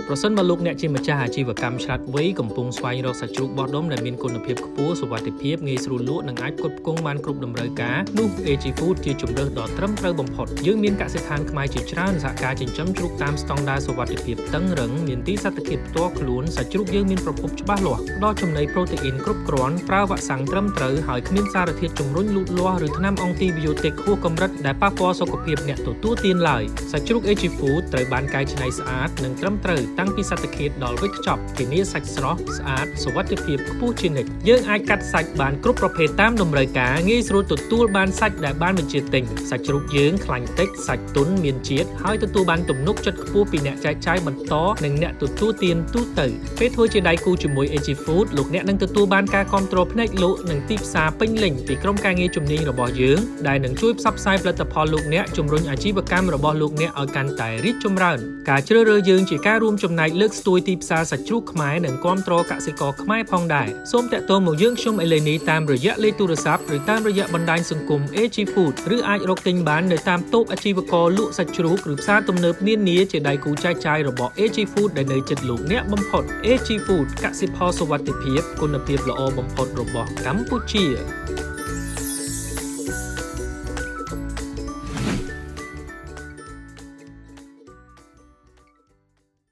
ប្រសិនបើលោកអ្នកជាម្ចាស់អាជីវកម្មឆ្លាតវៃកំពុងស្វែងរកសាច់ជ្រូកបោះដុំដែលមានគុណភាពខ្ពស់សុវត្ថិភាពងាយស្រួលលក់និងអាចផ្គត់ផ្គង់បានគ្រប់តម្រូវការនោះ AG Food ជាជម្រើសដ៏ត្រឹមត្រូវបំផុតយើងមានកសិដ្ឋានខ្មែរជាច្រើនសហការចិញ្ចឹមជ្រូកតាមស្តង់ដារសុវត្ថិភាពតឹងរ៉ឹងមានទីស័ក្តិភាពផ្ទាល់ខ្លួនសាច់ជ្រូកយើងមានប្រភពច្បាស់លាស់ផ្ដល់ចំណីប្រូតេអ៊ីនគ្រប់គ្រាន់ប្រើវ៉ាក់សាំងត្រឹមត្រូវហើយគ្មានសារធាតុជំរុញលូតលាស់ឬថ្នាំអង់ទីប៊ីយោទិកហួសកម្រិតដែលប៉ះពាល់សុខភាពអ្នកទទួលទានឡើយសាច់ជ្រូក AG Food ត្រូវបានកែច្នៃស្អាតនិងត្រឹមត្រូវតាំងពីសត្វតាឃាតដល់វេចខ្ចប់ធានាសាច់ស្រស់ស្អាតសុវត្ថិភាពខ្ពស់ជានិច្ចយើងអាចកាត់សាច់បានគ្រប់ប្រភេទតាមតម្រូវការងាយស្រួលទទួលបានសាច់ដែលបានបញ្ជាទិញសាច់ជ្រូកយើងខ្លាញ់តិចសាច់ទន់មានជាតិហើយទទួលបានទំនុកចិត្តខ្ពស់ពីអ្នកចែកចាយបន្តនិងអ្នកទទួលទានទូទៅពេលធ្វើជាដៃគូជាមួយ AG Food លោកអ្នកនឹងទទួលបានការគាំទ្រផ្នែកលក់និងទីផ្សារពេញលេញពីក្រុមការងារជំនាញរបស់យើងដែលនឹងជួយផ្សព្វផ្សាយផលិតផលលោកអ្នកជំរុញអាជីវកម្មរបស់លោកអ្នកឲ្យកាន់តែរីកចម្រើនការជ្រើសរើសយើងជាការរួមចំណែកលើកស្ទួយទីផ្សារសាច់ជ្រូកខ្មែរនិងគាំទ្រកសិករខ្មែរផងដែរសូមតាក់ទងមកយើងខ្ញុំអេឡេនីតាមរយៈលេខទូរស័ព្ទឬតាមរយៈបណ្ដាញសង្គម AG Food ឬអាចរកទិញបាននៅតាមតូបអាជីវករលក់សាច់ជ្រូកឬផ្សារទំនើបនានាជាដៃគូចែកចាយរបស់ AG Food ដែលនៅជិតលោកអ្នកបំផុត AG Food កសិផលសុវត្ថិភាពគុណភាពល្អបំផុតរបស់កម្ពុជា